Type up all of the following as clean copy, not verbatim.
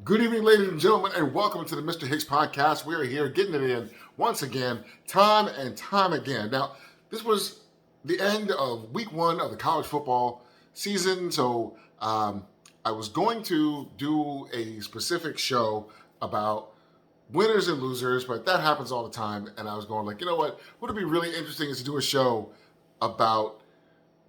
Good evening, ladies and gentlemen, and welcome to the Mr. Hicks podcast. We are here getting it in once again, time and time again. Now, this was the end of week one of the college football season, so I was going to do a specific show about winners and losers, but that happens all the time, and I was going like, you know what would be really interesting is to do a show about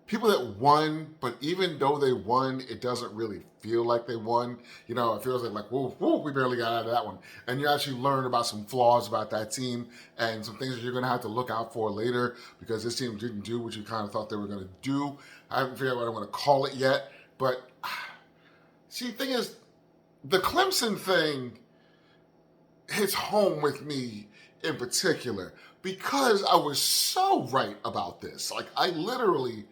people that won, but even though they won, it doesn't really feel like they won. You know, it feels like whoa, whoa, we barely got out of that one. And you actually learn about some flaws about that team and some things that you're going to have to look out for later because this team didn't do what you kind of thought they were going to do. I haven't figured out what I'm going to call it yet. But see, the thing is, the Clemson thing hits home with me in particular because I was so right about this. Like, I literally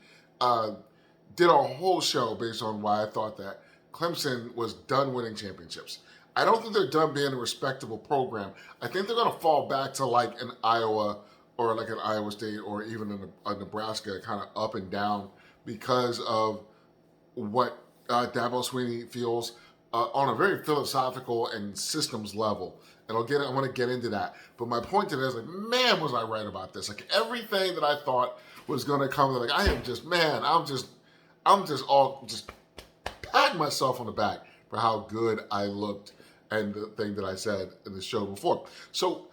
did a whole show based on why I thought that Clemson was done winning championships. I don't think they're done being a respectable program. I think they're going to fall back to like an Iowa or like an Iowa State or even a Nebraska, kind of up and down because of what Dabo Sweeney feels on a very philosophical and systems level. And I want to get into that. But my point today is like, man, was I right about this? Like everything that I thought was going to come, like I am just, man, I'm just patting myself on the back for how good I looked and the thing that I said in the show before. So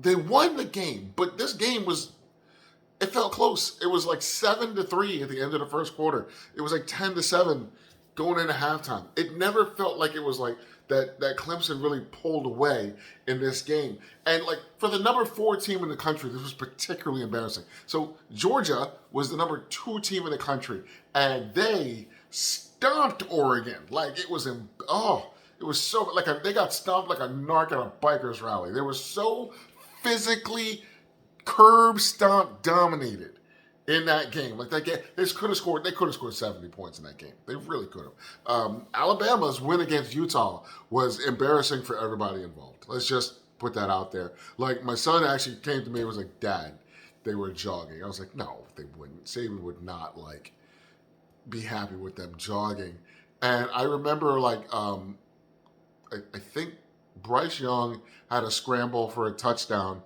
they won the game, but this game it felt close. It was like 7-3 at the end of the first quarter. It was like 10-7 going into halftime. It never felt like it was like that Clemson really pulled away in this game. And like for the number 4 team in the country, this was particularly embarrassing. So Georgia was the number 2 team in the country, and they stomped Oregon. Like it was it was so like they got stomped like a narc at a bikers rally. They were so physically curb stomp dominated in that game. Like that game, they could have scored 70 points in that game. They really could have. Alabama's win against Utah was embarrassing for everybody involved. Let's just put that out there. Like my son actually came to me and was like, "Dad, they were jogging." I was like, "No, they wouldn't. Saban would not like be happy with them jogging." And I remember like I think Bryce Young had a scramble for a touchdown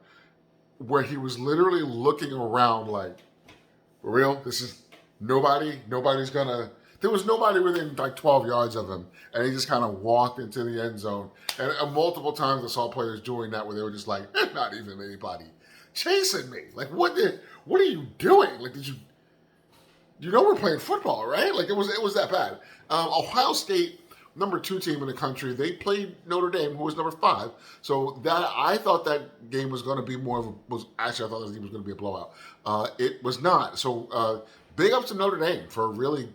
where he was literally looking around like, for real? This is nobody's gonna, there was nobody within like 12 yards of him. And he just kind of walked into the end zone. And multiple times I saw players doing that where they were just like, there's not even anybody chasing me. Like, what are you doing? Like, you know we're playing football, right? Like, it was that bad. Ohio State, number 2 team in the country, they played Notre Dame, who was number 5. So that I thought that game was going to be I thought this game was going to be a blowout. It was not. So big ups to Notre Dame for really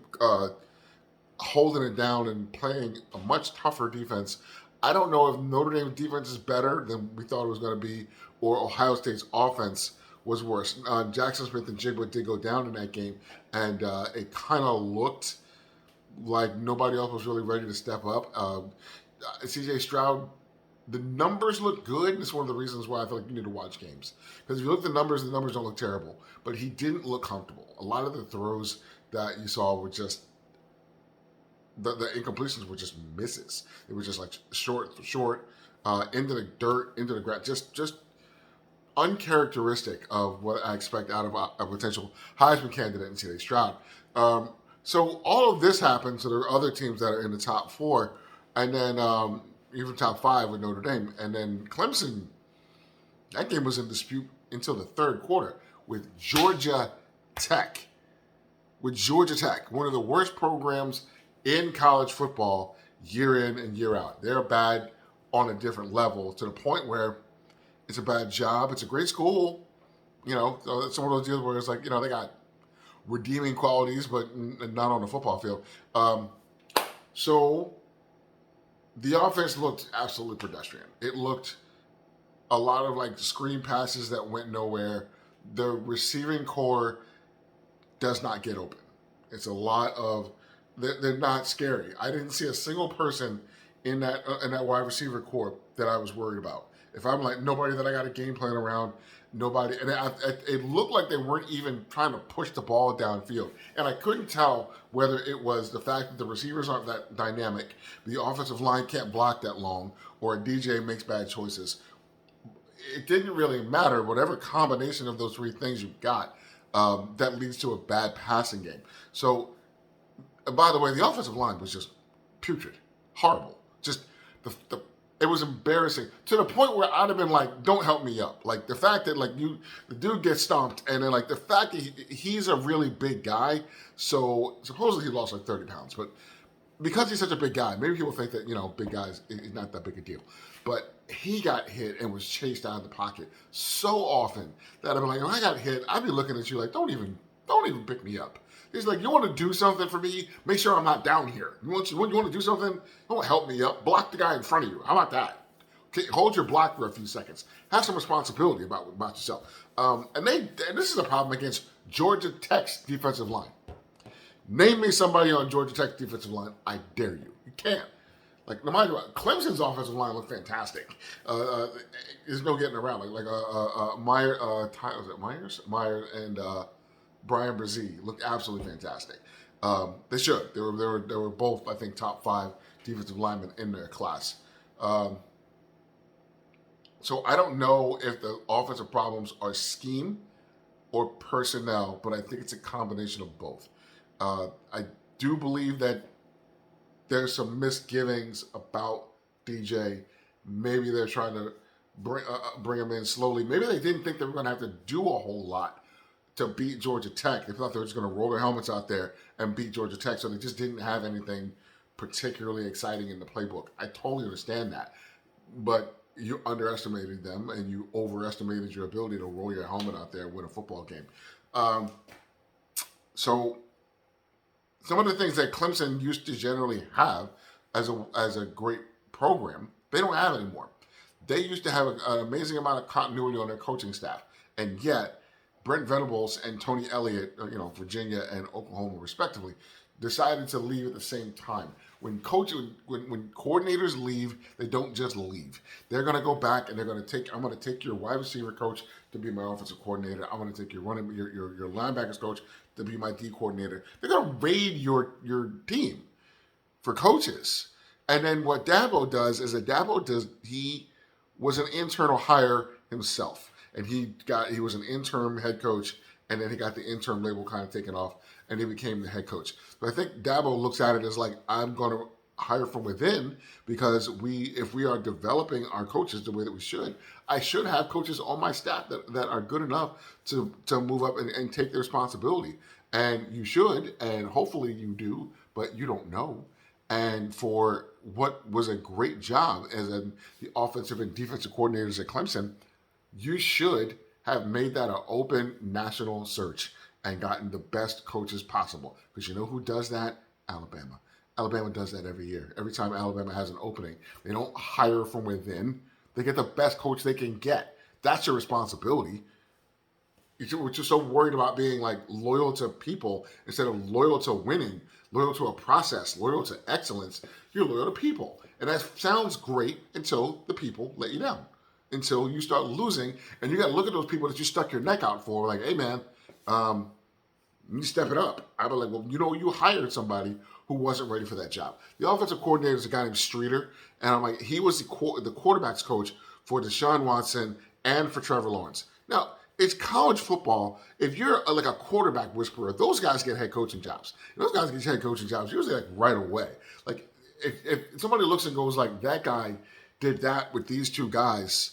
holding it down and playing a much tougher defense. I don't know if Notre Dame's defense is better than we thought it was going to be, or Ohio State's offense was worse. Jackson Smith and Jigba did go down in that game, and it kind of looked like nobody else was really ready to step up. CJ Stroud, the numbers look good. And it's one of the reasons why I feel like you need to watch games. Because if you look at the numbers don't look terrible. But he didn't look comfortable. A lot of the throws that you saw were just, the incompletions were just misses. It was just like short, into the dirt, into the grass. Just uncharacteristic of what I expect out of a potential Heisman candidate in CJ Stroud. So all of this happened. So there are other teams that are in the top 4, and then even top 5 with Notre Dame, and then Clemson. That game was in dispute until the third quarter with Georgia Tech. One of the worst programs in college football, year in and year out. They're bad on a different level to the point where it's a bad job. It's a great school, so it's one of those deals where it's like, they got redeeming qualities, but not on the football field. So the offense looked absolutely pedestrian. It looked a lot of like screen passes that went nowhere. The receiving core does not get open. It's a lot of, they're not scary. I didn't see a single person in that wide receiver core that I was worried about. If I'm like nobody that I got a game plan around, nobody, and it looked like they weren't even trying to push the ball downfield, and I couldn't tell whether it was the fact that the receivers aren't that dynamic, the offensive line can't block that long, or a DJ makes bad choices. It didn't really matter. Whatever combination of those three things you got, that leads to a bad passing game. So, by the way, the offensive line was just putrid, horrible. Just the it was embarrassing to the point where I'd have been like, "Don't help me up." Like the fact that like the dude gets stomped, and then like the fact that he's a really big guy. So supposedly he lost like 30 pounds, but because he's such a big guy, maybe people think that big guys is not that big a deal. But he got hit and was chased out of the pocket so often that I'm like, when I got hit, I'd be looking at you like, don't even pick me up. He's like, you want to do something for me? Make sure I'm not down here. You want to do something? Don't help me up. Block the guy in front of you. How about that? Okay, hold your block for a few seconds. Have some responsibility about yourself. And this is a problem against Georgia Tech's defensive line. Name me somebody on Georgia Tech's defensive line. I dare you. You can't. Like, no matter what, Clemson's offensive line looked fantastic. There's no getting around. Meyer and Brian Brzee looked absolutely fantastic. They should. They were both, I think, top 5 defensive linemen in their class. So I don't know if the offensive problems are scheme or personnel, but I think it's a combination of both. I do believe that there's some misgivings about DJ. Maybe they're trying to bring him in slowly. Maybe they didn't think they were going to have to do a whole lot to beat Georgia Tech. They thought they were just going to roll their helmets out there and beat Georgia Tech, so they just didn't have anything particularly exciting in the playbook. I totally understand that. But you underestimated them, and you overestimated your ability to roll your helmet out there and win a football game. So some of the things that Clemson used to generally have as a great program, they don't have anymore. They used to have an amazing amount of continuity on their coaching staff, and yet Brent Venables and Tony Elliott, Virginia and Oklahoma respectively, decided to leave at the same time. When coordinators leave, they don't just leave. They're going to go back and I'm going to take your wide receiver coach to be my offensive coordinator. I'm going to take your linebackers coach to be my D coordinator. They're going to raid your team for coaches. And then what Dabo does is he was an internal hire himself. And he was an interim head coach, and then he got the interim label kind of taken off, and he became the head coach. But I think Dabo looks at it as like, I'm going to hire from within, because if we are developing our coaches the way that we should, I should have coaches on my staff that are good enough to move up and take the responsibility. And you should, and hopefully you do, but you don't know. And for what was a great job as the offensive and defensive coordinators at Clemson, you should have made that an open national search and gotten the best coaches possible. Because you know who does that? Alabama. Alabama does that every year. Every time Alabama has an opening, they don't hire from within. They get the best coach they can get. That's your responsibility. We're just so worried about being like loyal to people instead of loyal to winning, loyal to a process, loyal to excellence. You're loyal to people. And that sounds great until the people let you down. Until you start losing, and you got to look at those people that you stuck your neck out for. Like, hey man, you step it up. I'd be like, well, you hired somebody who wasn't ready for that job. The offensive coordinator is a guy named Streeter, and I'm like, he was the quarterbacks coach for Deshaun Watson and for Trevor Lawrence. Now, it's college football. If you're like a quarterback whisperer, those guys get head coaching jobs. And those guys get head coaching jobs usually like right away. Like if somebody looks and goes like, that guy did that with these two guys.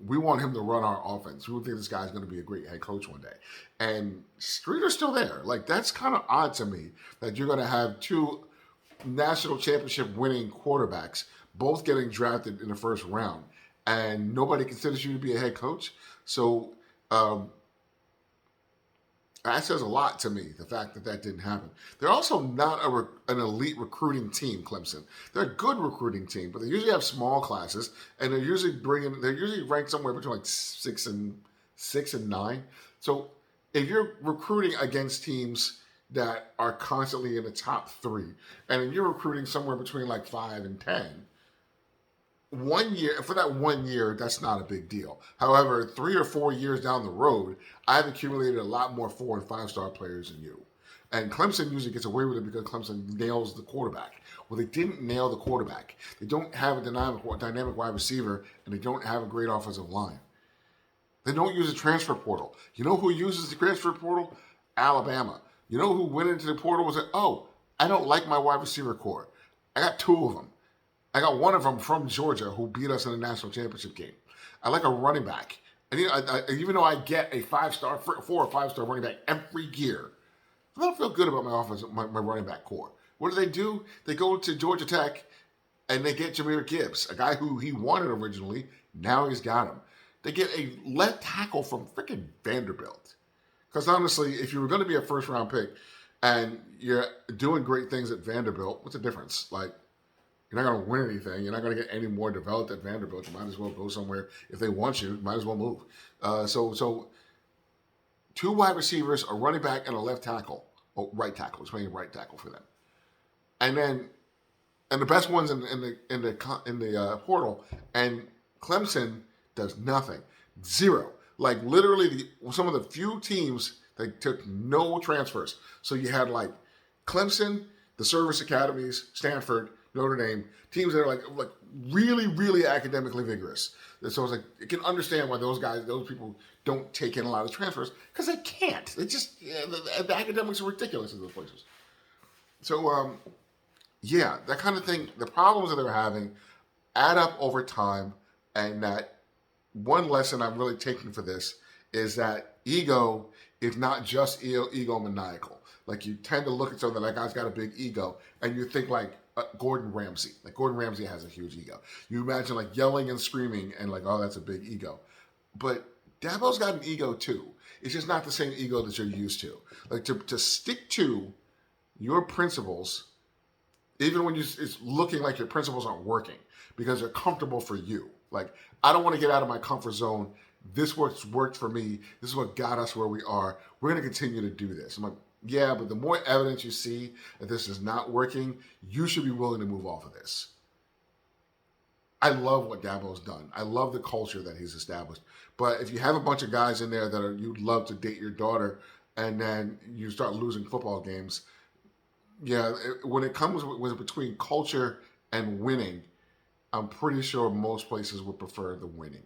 We want him to run our offense. We think this guy's going to be a great head coach one day. And Streeter's still there. Like, that's kind of odd to me that you're going to have 2 national championship winning quarterbacks both getting drafted in the first round, and nobody considers you to be a head coach. So that says a lot to me, the fact that didn't happen. They're also not an elite recruiting team, Clemson. They're a good recruiting team, but they usually have small classes, and they're usually ranked somewhere between like 6 and 9. So if you're recruiting against teams that are constantly in the top 3, and you're recruiting somewhere between like 5 and 10, 1 year, for that 1 year, that's not a big deal. However, 3 or 4 years down the road, I've accumulated a lot more 4 and 5 star players than you. And Clemson usually gets away with it because Clemson nails the quarterback. Well, they didn't nail the quarterback. They don't have a dynamic wide receiver, and they don't have a great offensive line. They don't use a transfer portal. You know who uses the transfer portal? Alabama. You know who went into the portal and said, "Oh, I don't like my wide receiver core. I got 2 of them. I got one of them from Georgia who beat us in the national championship game. I like a running back. And even though I get a 5 star, 4 or 5 star running back every year, I don't feel good about my offense, my running back core. What do? They go to Georgia Tech and they get Jahmyr Gibbs, a guy who he wanted originally. Now he's got him. They get a left tackle from freaking Vanderbilt. Because honestly, if you were going to be a first round pick and you're doing great things at Vanderbilt, what's the difference? Like, you're not going to win anything. You're not going to get any more developed at Vanderbilt. You might as well go somewhere. If they want you, might as well move. So 2 wide receivers, a running back, and a left tackle. Oh, right tackle. It's playing right tackle for them. And the best ones in the portal. And Clemson does nothing. Zero. Like literally some of the few teams that took no transfers. So you had like Clemson, the service academies, Stanford, Notre Dame, teams that are like really, really academically vigorous. So it's like you can understand why those people don't take in a lot of transfers because they can't. They just the academics are ridiculous in those places. So yeah, that kind of thing. The problems that they're having add up over time, and that one lesson I'm really taking for this is that ego is not just egomaniacal. Like you tend to look at someone that guy's got a big ego, and you think like Gordon Ramsay. Like Gordon Ramsay has a huge ego. You imagine like yelling and screaming and like, oh, that's a big ego. But Dabo's got an ego too. It's just not the same ego that you're used to. Like to stick to your principles, even when it's looking like your principles aren't working because they're comfortable for you. Like, I don't want to get out of my comfort zone. This worked for me. This is what got us where we are. We're going to continue to do this. I'm like, yeah, but the more evidence you see that this is not working, you should be willing to move off of this. I love what Dabo's done. I love the culture that he's established. But if you have a bunch of guys in there that you'd love to date your daughter, and then you start losing football games, yeah, when it comes with between culture and winning, I'm pretty sure most places would prefer the winning.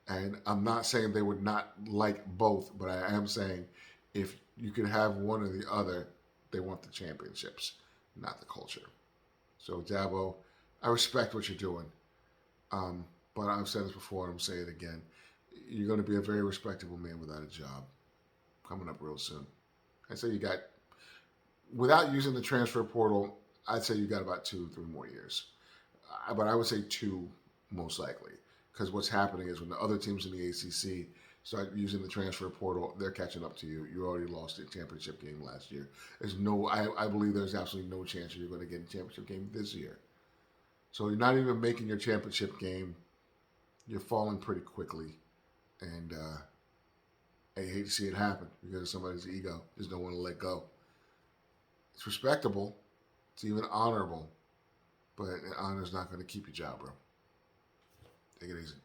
And I'm not saying they would not like both, but I am saying if you could have one or the other, they want the championships, not the culture. So Dabo, I respect what you're doing. But I've said this before and I'm saying it again. You're going to be a very respectable man without a job coming up real soon. I'd say without using the transfer portal, I'd say you got about 2-3 more years. But I would say 2 most likely. Because what's happening is when the other teams in the ACC start using the transfer portal, they're catching up to you. You already lost the championship game last year. I believe there's absolutely no chance you're going to get a championship game this year. So you're not even making your championship game. You're falling pretty quickly. And I hate to see it happen because of somebody's ego. Just don't want to let go. It's respectable. It's even honorable. But honor's not going to keep your job, bro. Take it easy.